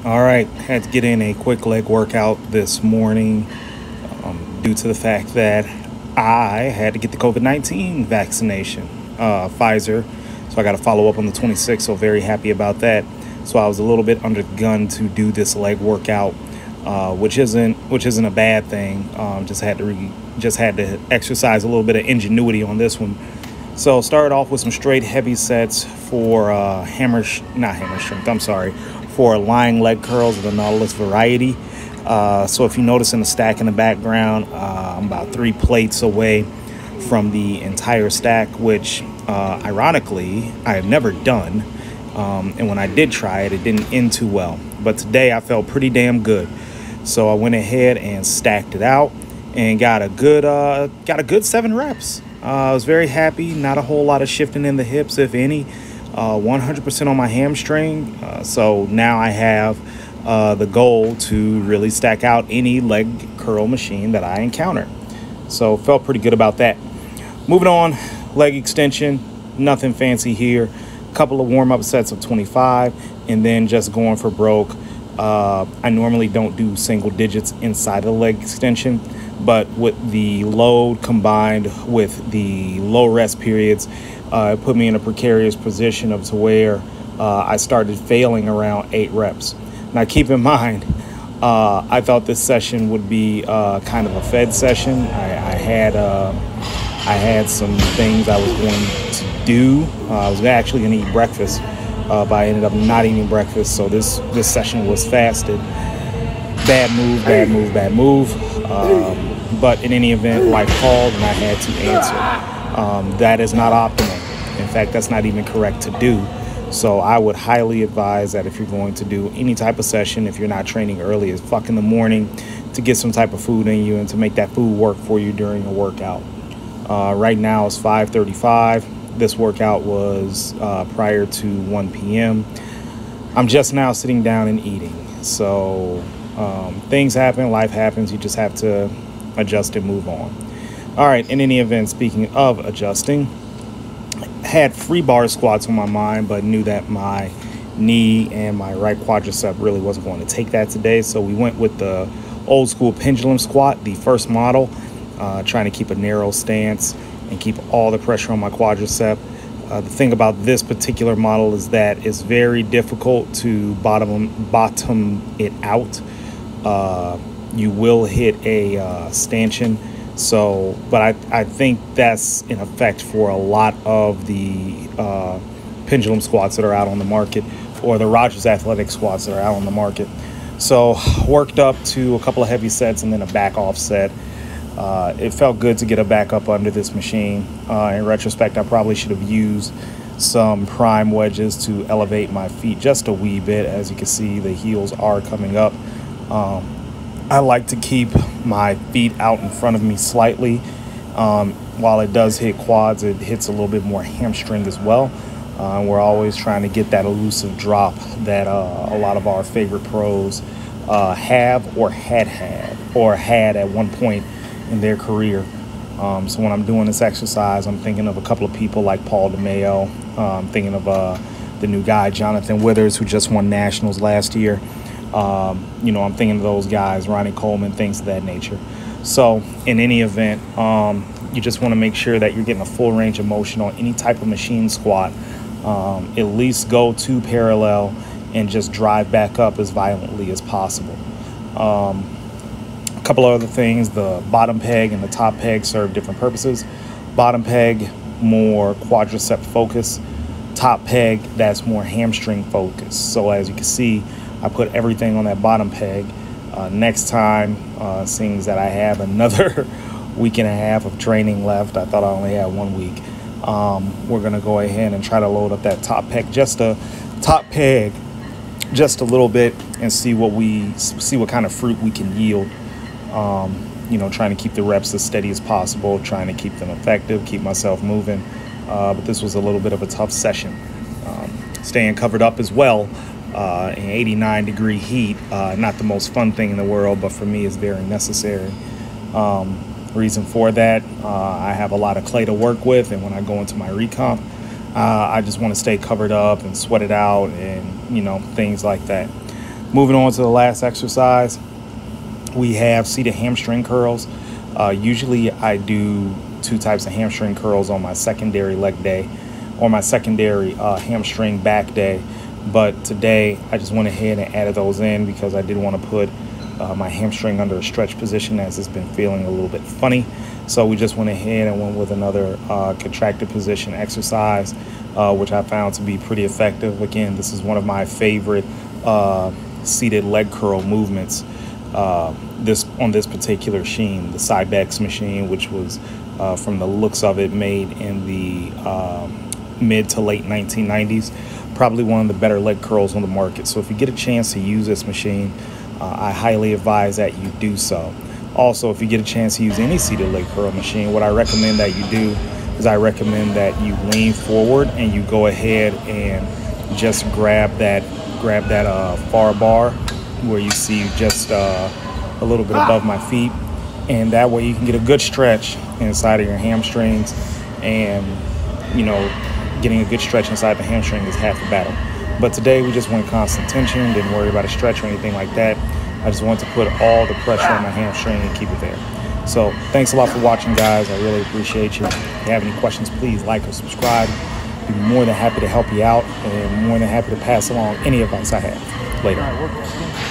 All right, had to get in a quick leg workout this morning due to the fact that I had to get the COVID-19 vaccination, Pfizer. So I got to follow up on the 26th. So very happy about that. So I was a little bit under the gun to do this leg workout, which isn't a bad thing. Just had to exercise a little bit of ingenuity on this one. So started off with some straight heavy sets for not hammer strength. I'm sorry, for lying leg curls of the Nautilus variety. So if you notice in the stack in the background, I'm about 3 plates away from the entire stack, which ironically I have never done. And when I did try it, it didn't end too well. But today I felt pretty damn good. So I went ahead and stacked it out and got a good 7 reps. I was very happy. Not a whole lot of shifting in the hips, if any. 100% on my hamstring. So now I have the goal to really stack out any leg curl machine that I encounter. So felt pretty good about that. Moving on, leg extension. Nothing fancy here. Couple of warm-up sets of 25, and then just going for broke. I normally don't do single digits inside the leg extension, but with the load combined with the low rest periods, it put me in a precarious position of to where I started failing around 8 reps. Now keep in mind, I thought this session would be kind of a fed session. I had some things I was going to do. I was actually going to eat breakfast, but I ended up not eating breakfast. So this session was fasted. Bad move. But in any event, life called and I had to answer. That is not optimal. In fact, that's not even correct to do. So I would highly advise that if you're going to do any type of session, if you're not training early as fuck in the morning, to get some type of food in you and to make that food work for you during a workout. Right now it's 5:35. This workout was prior to 1 p.m. I'm just now sitting down and eating. So things happen, life happens. You just have to adjust and move on. All right, in any event, speaking of adjusting, had free bar squats on my mind, but knew that my knee and my right quadricep really wasn't going to take that today. So we went with the old school pendulum squat, the first model, trying to keep a narrow stance and keep all the pressure on my quadricep. The thing about this particular model is that it's very difficult to bottom it out. You will hit a stanchion. So, but I think that's in effect for a lot of the pendulum squats that are out on the market, or the Rogers Athletic squats that are out on the market. So worked up to a couple of heavy sets and then a back off set. It felt good to get a back up under this machine. In retrospect, I probably should have used some prime wedges to elevate my feet just a wee bit. As you can see, the heels are coming up. I like to keep my feet out in front of me slightly. While it does hit quads, it hits a little bit more hamstring as well. We're always trying to get that elusive drop that a lot of our favorite pros have or had at one point in their career. So when I'm doing this exercise, I'm thinking of a couple of people like Paul DeMeo. I'm thinking of the new guy, Jonathan Withers, who just won nationals last year. I'm thinking of those guys, Ronnie Coleman, things of that nature. So in any event, you just want to make sure that you're getting a full range of motion on any type of machine squat. At least go 2 parallel and just drive back up as violently as possible. A couple of other things, the bottom peg and the top peg serve different purposes. Bottom peg, more quadricep focus. Top peg, that's more hamstring focus. So as you can see, I put everything on that bottom peg. Next time, seeing that I have another week and a half of training left, I thought I only had 1 week. We're gonna go ahead and try to load up that top peg, just a little bit, and see what kind of fruit we can yield. Trying to keep the reps as steady as possible, trying to keep them effective, keep myself moving. But this was a little bit of a tough session. Staying covered up as well. In 89-degree heat, not the most fun thing in the world, but for me it's very necessary. Reason for that, I have a lot of clay to work with, and when I go into my recomp, I just want to stay covered up and sweat it out and things like that. Moving on to the last exercise, we have seated hamstring curls. Usually I do 2 types of hamstring curls on my secondary leg day or my secondary hamstring back day. But today I just went ahead and added those in because I did want to put my hamstring under a stretch position, as it's been feeling a little bit funny. So we just went ahead and went with another contracted position exercise, which I found to be pretty effective. Again, this is one of my favorite seated leg curl movements on this particular machine, the Cybex machine, which was from the looks of it made in the mid to late 1990s. Probably one of the better leg curls on the market. So if you get a chance to use this machine, I highly advise that you do so. Also, if you get a chance to use any seated leg curl machine, what I recommend that you do is I recommend that you lean forward and you go ahead and just grab that far bar where you see just a little bit above my feet, and that way you can get a good stretch inside of your hamstrings. And you know, getting a good stretch inside the hamstring is half the battle. But today we just went constant tension, didn't worry about a stretch or anything like that. I just wanted to put all the pressure on my hamstring and keep it there. So thanks a lot for watching, guys. I really appreciate you. If you have any questions, please like or subscribe. I'd be more than happy to help you out and more than happy to pass along any advice I have. Later.